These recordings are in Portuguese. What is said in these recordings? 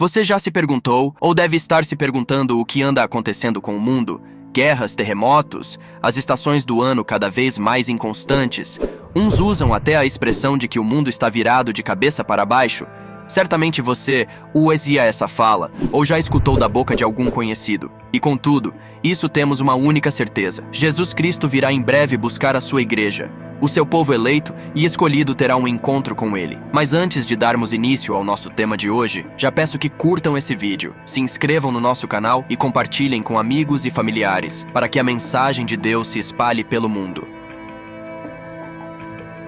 Você já se perguntou, ou deve estar se perguntando o que anda acontecendo com o mundo? Guerras, terremotos, as estações do ano cada vez mais inconstantes. Uns usam até a expressão de que o mundo está virado de cabeça para baixo. Certamente você usia essa fala, ou já escutou da boca de algum conhecido. E contudo, isso temos uma única certeza. Jesus Cristo virá em breve buscar a sua igreja. O seu povo eleito e escolhido terá um encontro com ele. Mas antes de darmos início ao nosso tema de hoje, já peço que curtam esse vídeo, se inscrevam no nosso canal e compartilhem com amigos e familiares, para que a mensagem de Deus se espalhe pelo mundo.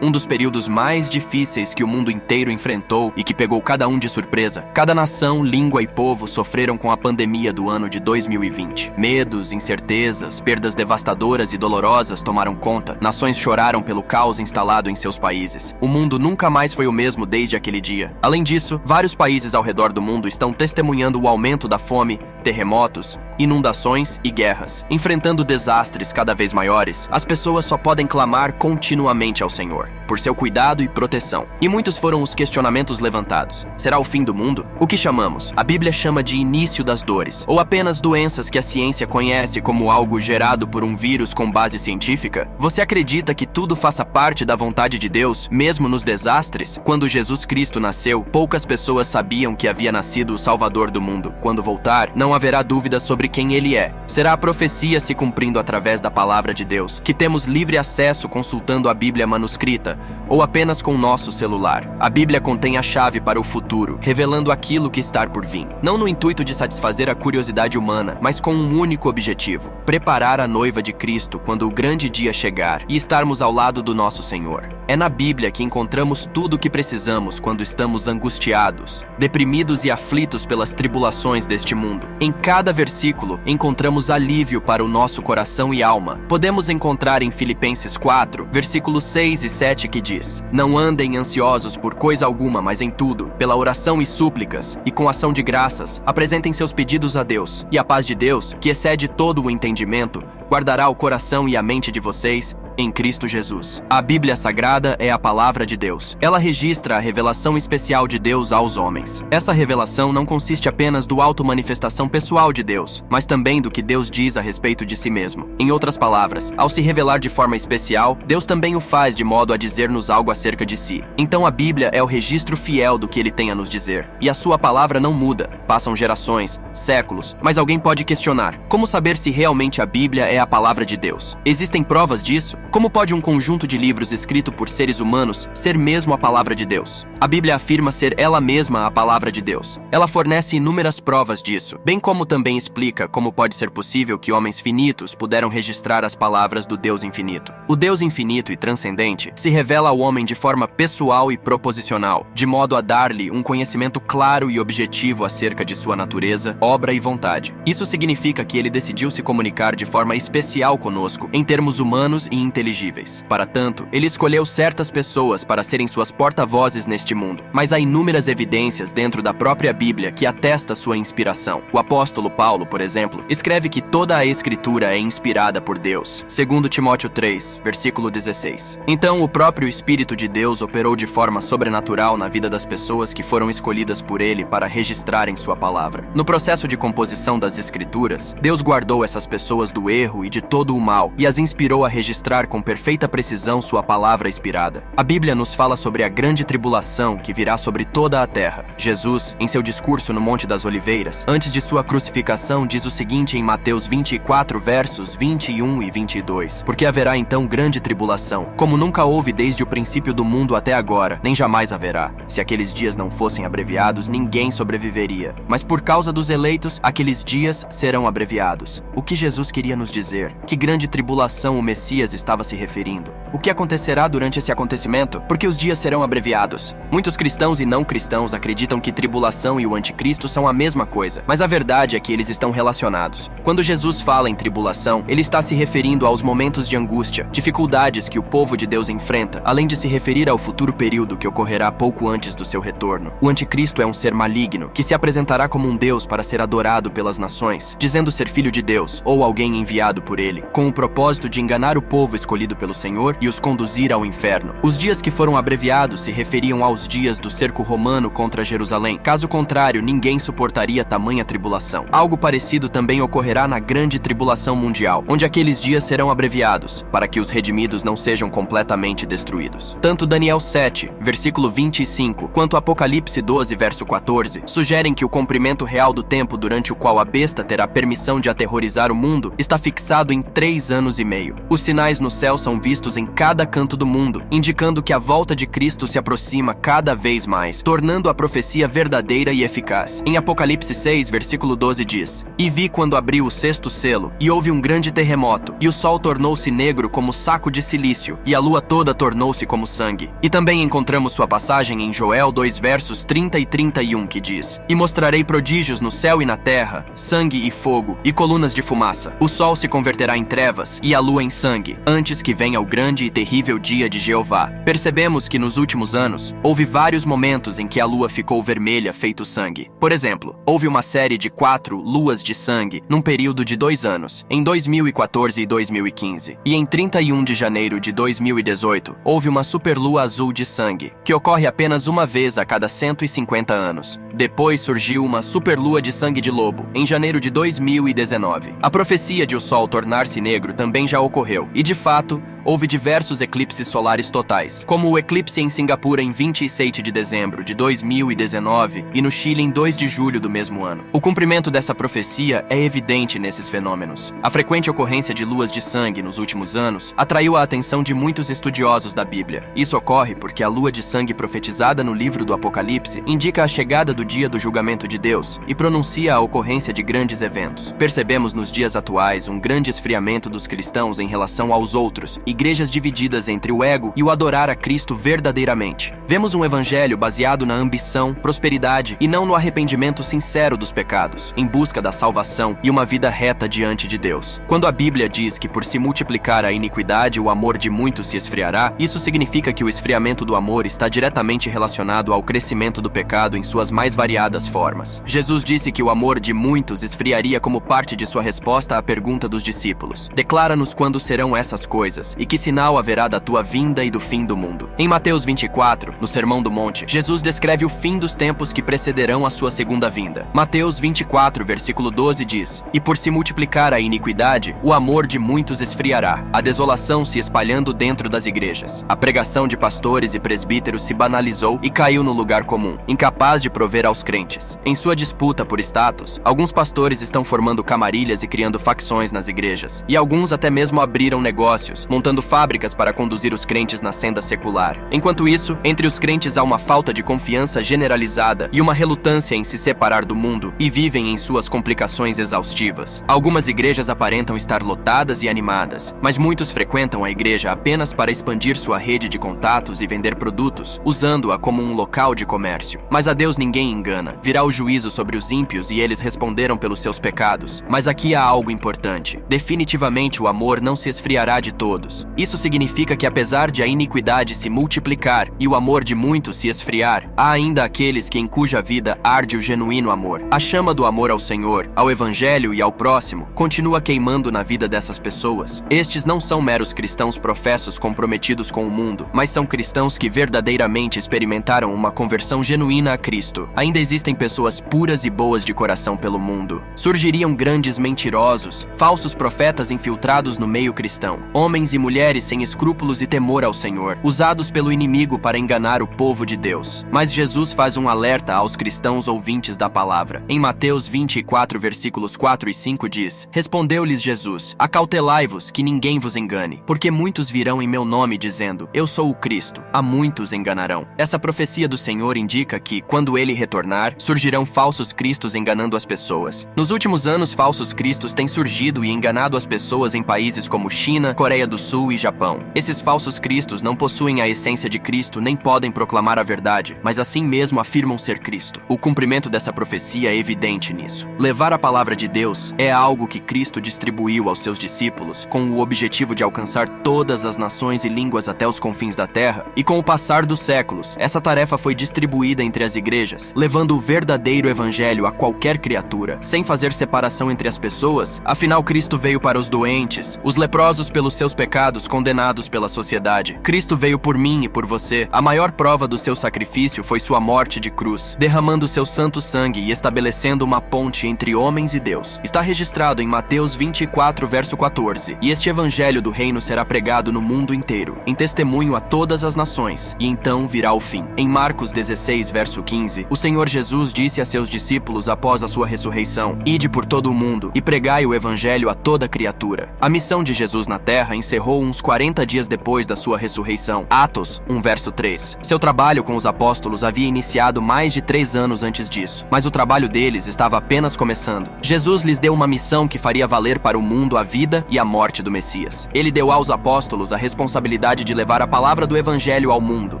Um dos períodos mais difíceis que o mundo inteiro enfrentou e que pegou cada um de surpresa. Cada nação, língua e povo sofreram com a pandemia do ano de 2020. Medos, incertezas, perdas devastadoras e dolorosas tomaram conta. Nações choraram pelo caos instalado em seus países. O mundo nunca mais foi o mesmo desde aquele dia. Além disso, vários países ao redor do mundo estão testemunhando o aumento da fome, terremotos, inundações e guerras. Enfrentando desastres cada vez maiores, as pessoas só podem clamar continuamente ao Senhor por seu cuidado e proteção. E muitos foram os questionamentos levantados. Será o fim do mundo? O que chamamos? A Bíblia chama de início das dores, ou apenas doenças que a ciência conhece como algo gerado por um vírus com base científica? Você acredita que tudo faça parte da vontade de Deus, mesmo nos desastres? Quando Jesus Cristo nasceu, poucas pessoas sabiam que havia nascido o Salvador do mundo. Quando voltar, não haverá dúvida sobre quem ele é. Será a profecia se cumprindo através da palavra de Deus, que temos livre acesso consultando a Bíblia manuscrita, ou apenas com nosso celular. A Bíblia contém a chave para o futuro, revelando aquilo que está por vir. Não no intuito de satisfazer a curiosidade humana, mas com um único objetivo: preparar a noiva de Cristo quando o grande dia chegar e estarmos ao lado do nosso Senhor. É na Bíblia que encontramos tudo o que precisamos quando estamos angustiados, deprimidos e aflitos pelas tribulações deste mundo. Em cada versículo, encontramos alívio para o nosso coração e alma. Podemos encontrar em Filipenses 4, versículos 6 e 7, que diz: Não andem ansiosos por coisa alguma, mas em tudo, pela oração e súplicas, e com ação de graças, apresentem seus pedidos a Deus. E a paz de Deus, que excede todo o entendimento, guardará o coração e a mente de vocês em Cristo Jesus. A Bíblia Sagrada é a palavra de Deus. Ela registra a revelação especial de Deus aos homens. Essa revelação não consiste apenas do auto-manifestação pessoal de Deus, mas também do que Deus diz a respeito de si mesmo. Em outras palavras, ao se revelar de forma especial, Deus também o faz de modo a dizer-nos algo acerca de si. Então a Bíblia é o registro fiel do que ele tem a nos dizer. E a sua palavra não muda. Passam gerações, séculos, mas alguém pode questionar: como saber se realmente a Bíblia é a palavra de Deus? Existem provas disso? Como pode um conjunto de livros escrito por seres humanos ser mesmo a palavra de Deus? A Bíblia afirma ser ela mesma a palavra de Deus. Ela fornece inúmeras provas disso, bem como também explica como pode ser possível que homens finitos puderam registrar as palavras do Deus infinito. O Deus infinito e transcendente se revela ao homem de forma pessoal e proposicional, de modo a dar-lhe um conhecimento claro e objetivo acerca de sua natureza, obra e vontade. Isso significa que ele decidiu se comunicar de forma especial conosco, em termos humanos e inteligíveis. Para tanto, ele escolheu certas pessoas para serem suas porta-vozes neste mundo. Mas há inúmeras evidências dentro da própria Bíblia que atesta sua inspiração. O apóstolo Paulo, por exemplo, escreve que toda a Escritura é inspirada por Deus, segundo Timóteo 3, versículo 16. Então, o próprio Espírito de Deus operou de forma sobrenatural na vida das pessoas que foram escolhidas por ele para registrarem sua palavra. No processo de composição das Escrituras, Deus guardou essas pessoas do erro e de todo o mal e as inspirou a registrar com perfeita precisão sua palavra inspirada. A Bíblia nos fala sobre a grande tribulação que virá sobre toda a terra. Jesus, em seu discurso no Monte das Oliveiras, antes de sua crucificação, diz o seguinte em Mateus 24, versos 21 e 22. Porque haverá então grande tribulação, como nunca houve desde o princípio do mundo até agora, nem jamais haverá. Se aqueles dias não fossem abreviados, ninguém sobreviveria. Mas por causa dos eleitos, aqueles dias serão abreviados. O que Jesus queria nos dizer? Que grande tribulação o Messias estava se referindo? O que acontecerá durante esse acontecimento? Porque os dias serão abreviados. Muitos cristãos e não cristãos acreditam que tribulação e o anticristo são a mesma coisa, mas a verdade é que eles estão relacionados. Quando Jesus fala em tribulação, ele está se referindo aos momentos de angústia, dificuldades que o povo de Deus enfrenta, além de se referir ao futuro período que ocorrerá pouco antes do seu retorno. O anticristo é um ser maligno, que se apresentará como um Deus para ser adorado pelas nações, dizendo ser filho de Deus, ou alguém enviado por ele, com o propósito de enganar o povo escolhido pelo Senhor e os conduzir ao inferno. Os dias que foram abreviados se referiam aos dias do cerco romano contra Jerusalém. Caso contrário, ninguém suportaria tamanha tribulação. Algo parecido também ocorrerá na grande tribulação mundial, onde aqueles dias serão abreviados, para que os redimidos não sejam completamente destruídos. Tanto Daniel 7, versículo 25, quanto Apocalipse 12, verso 14, sugerem que o comprimento real do tempo durante o qual a besta terá permissão de aterrorizar o mundo está fixado em 3 anos e meio. Os sinais no céu são vistos em cada canto do mundo, indicando que a volta de Cristo se aproxima cada vez mais, tornando a profecia verdadeira e eficaz. Em Apocalipse 6, versículo 12 diz: "E vi quando abriu o 6º selo, e houve um grande terremoto, e o sol tornou-se negro como saco de silício, e a lua toda tornou-se como sangue." E também encontramos sua passagem em Joel 2, versos 30 e 31, que diz: "E mostrarei prodígios no céu e na terra, sangue e fogo, e colunas de fumaça. O sol se converterá em trevas, e a lua em sangue, antes que venha o grande e terrível dia de Jeová." Percebemos que nos últimos anos, houve vários momentos em que a lua ficou vermelha feito sangue. Por exemplo, houve uma série de 4 luas de sangue num período de 2 anos, em 2014 e 2015. E em 31 de janeiro de 2018, houve uma superlua azul de sangue, que ocorre apenas uma vez a cada 150 anos. Depois surgiu uma superlua de sangue de lobo, em janeiro de 2019. A profecia de o Sol tornar-se negro também já ocorreu, e de fato, houve diversos eclipses solares totais, como o eclipse em Singapura em 27 de dezembro de 2019 e no Chile em 2 de julho do mesmo ano. O cumprimento dessa profecia é evidente nesses fenômenos. A frequente ocorrência de luas de sangue nos últimos anos atraiu a atenção de muitos estudiosos da Bíblia. Isso ocorre porque a lua de sangue profetizada no livro do Apocalipse indica a chegada do dia do julgamento de Deus e pronuncia a ocorrência de grandes eventos. Percebemos nos dias atuais um grande esfriamento dos cristãos em relação aos outros, igrejas divididas entre o ego e o adorar a Cristo verdadeiramente. Vemos um evangelho baseado na ambição, prosperidade e não no arrependimento sincero dos pecados, em busca da salvação e uma vida reta diante de Deus. Quando a Bíblia diz que por se multiplicar a iniquidade o amor de muitos se esfriará, isso significa que o esfriamento do amor está diretamente relacionado ao crescimento do pecado em suas mais variadas formas. Jesus disse que o amor de muitos esfriaria como parte de sua resposta à pergunta dos discípulos: "Declara-nos quando serão essas coisas, e que sinal haverá da tua vinda e do fim do mundo?" Em Mateus 24, no Sermão do Monte, Jesus descreve o fim dos tempos que precederão a sua segunda vinda. Mateus 24, versículo 12 diz: "E por se multiplicar a iniquidade, o amor de muitos esfriará, a desolação se espalhando dentro das igrejas. A pregação de pastores e presbíteros se banalizou e caiu no lugar comum, incapaz de prover aos crentes. Em sua disputa por status, alguns pastores estão formando camarilhas e criando facções nas igrejas, e alguns até mesmo abriram negócios, montando fábricas para conduzir os crentes na senda secular. Enquanto isso, entre os crentes há uma falta de confiança generalizada e uma relutância em se separar do mundo, e vivem em suas complicações exaustivas. Algumas igrejas aparentam estar lotadas e animadas, mas muitos frequentam a igreja apenas para expandir sua rede de contatos e vender produtos, usando-a como um local de comércio. Mas a Deus ninguém engana. Virá o juízo sobre os ímpios e eles responderam pelos seus pecados. Mas aqui há algo importante. Definitivamente o amor não se esfriará de todos. Isso significa que apesar de a iniquidade se multiplicar e o amor de muitos se esfriar, há ainda aqueles que em cuja vida arde o genuíno amor. A chama do amor ao Senhor, ao Evangelho e ao próximo continua queimando na vida dessas pessoas. Estes não são meros cristãos professos comprometidos com o mundo, mas são cristãos que verdadeiramente experimentaram uma conversão genuína a Cristo. Ainda existem pessoas puras e boas de coração pelo mundo. Surgiriam grandes mentirosos, falsos profetas infiltrados no meio cristão, homens e mulheres sem escrúpulos e temor ao Senhor, usados pelo inimigo para enganar o povo de Deus. Mas Jesus faz um alerta aos cristãos ouvintes da palavra. Em Mateus 24, versículos 4 e 5 diz: "Respondeu-lhes Jesus: Acautelai-vos, que ninguém vos engane, porque muitos virão em meu nome dizendo, eu sou o Cristo. A muitos enganarão." Essa profecia do Senhor indica que, quando ele retornar, surgirão falsos cristos enganando as pessoas. Nos últimos anos, falsos cristos têm surgido e enganado as pessoas em países como China, Coreia do Sul e Japão. Esses falsos cristos não possuem a essência de Cristo nem podem proclamar a verdade, mas assim mesmo afirmam ser Cristo. O cumprimento dessa profecia é evidente nisso. Levar a palavra de Deus é algo que Cristo distribuiu aos seus discípulos com o objetivo de alcançar todas as nações e línguas até os confins da terra, e com o passar dos séculos, essa tarefa foi distribuída entre as igrejas, levando o verdadeiro evangelho a qualquer criatura, sem fazer separação entre as pessoas. Afinal, Cristo veio para os doentes, os leprosos pelos seus pecados pecados condenados pela sociedade. Cristo veio por mim e por você. A maior prova do seu sacrifício foi sua morte de cruz, derramando seu santo sangue e estabelecendo uma ponte entre homens e Deus. Está registrado em Mateus 24, verso 14. E este evangelho do reino será pregado no mundo inteiro, em testemunho a todas as nações, e então virá o fim. Em Marcos 16, verso 15, o Senhor Jesus disse a seus discípulos após a sua ressurreição: Ide por todo o mundo e pregai o evangelho a toda criatura. A missão de Jesus na terra encerrou uns 40 dias depois da sua ressurreição. Atos 1, verso 3. Seu trabalho com os apóstolos havia iniciado mais de 3 anos antes disso, mas o trabalho deles estava apenas começando. Jesus lhes deu uma missão que faria valer para o mundo a vida e a morte do Messias. Ele deu aos apóstolos a responsabilidade de levar a palavra do evangelho ao mundo.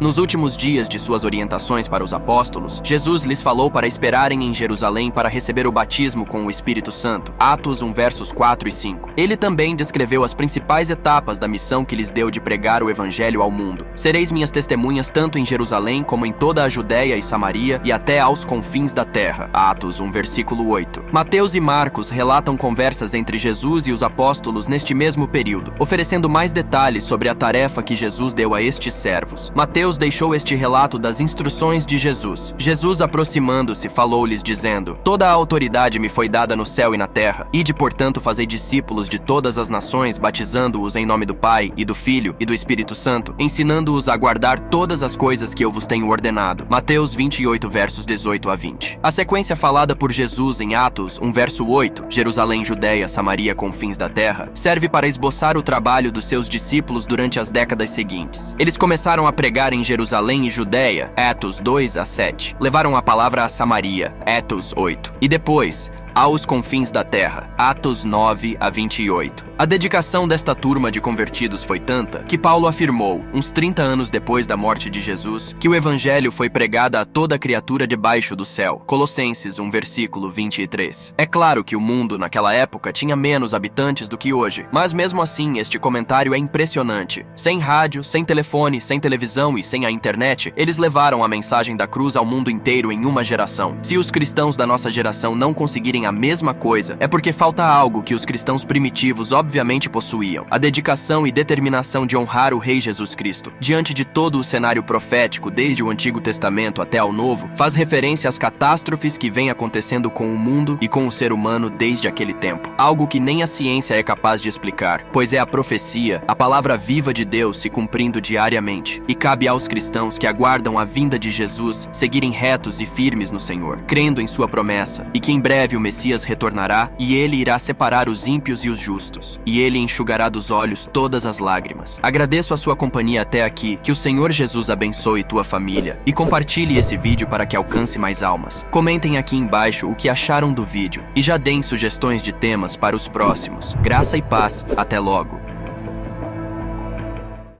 Nos últimos dias de suas orientações para os apóstolos, Jesus lhes falou para esperarem em Jerusalém para receber o batismo com o Espírito Santo. Atos 1, versos 4 e 5. Ele também descreveu as principais etapas da missão que lhes deu de pregar o evangelho ao mundo. Sereis minhas testemunhas tanto em Jerusalém como em toda a Judéia e Samaria e até aos confins da terra. Atos 1, versículo 8. Mateus e Marcos relatam conversas entre Jesus e os apóstolos neste mesmo período, oferecendo mais detalhes sobre a tarefa que Jesus deu a estes servos. Mateus deixou este relato das instruções de Jesus. Jesus, aproximando-se, falou-lhes dizendo: Toda a autoridade me foi dada no céu e na terra. Ide, portanto, fazei discípulos de todas as nações, batizando-os em nome do Pai, e do Filho, e do Espírito Santo, ensinando-os a guardar todas as coisas que eu vos tenho ordenado. Mateus 28, versos 18 a 20. A sequência falada por Jesus em Atos 1, verso 8, Jerusalém, Judéia, Samaria, confins da terra, serve para esboçar o trabalho dos seus discípulos durante as décadas seguintes. Eles começaram a pregar em Jerusalém e Judéia, Atos 2 a 7. Levaram a palavra a Samaria, Atos 8. E depois, aos confins da terra, Atos 9 a 28. A dedicação desta turma de convertidos foi tanta que Paulo afirmou, uns 30 anos depois da morte de Jesus, que o evangelho foi pregado a toda criatura debaixo do céu. Colossenses 1, versículo 23. É claro que o mundo naquela época tinha menos habitantes do que hoje, mas mesmo assim este comentário é impressionante. Sem rádio, sem telefone, sem televisão e sem a internet, eles levaram a mensagem da cruz ao mundo inteiro em uma geração. Se os cristãos da nossa geração não conseguirem a mesma coisa, é porque falta algo que os cristãos primitivos obviamente possuíam: a dedicação e determinação de honrar o Rei Jesus Cristo. Diante de todo o cenário profético, desde o Antigo Testamento até ao Novo, faz referência às catástrofes que vêm acontecendo com o mundo e com o ser humano desde aquele tempo. Algo que nem a ciência é capaz de explicar, pois é a profecia, a palavra viva de Deus se cumprindo diariamente. E cabe aos cristãos que aguardam a vinda de Jesus seguirem retos e firmes no Senhor, crendo em sua promessa, e que em breve o Messias retornará e ele irá separar os ímpios e os justos, e ele enxugará dos olhos todas as lágrimas. Agradeço a sua companhia até aqui, que o Senhor Jesus abençoe tua família, e compartilhe esse vídeo para que alcance mais almas. Comentem aqui embaixo o que acharam do vídeo, e já deem sugestões de temas para os próximos. Graça e paz, até logo!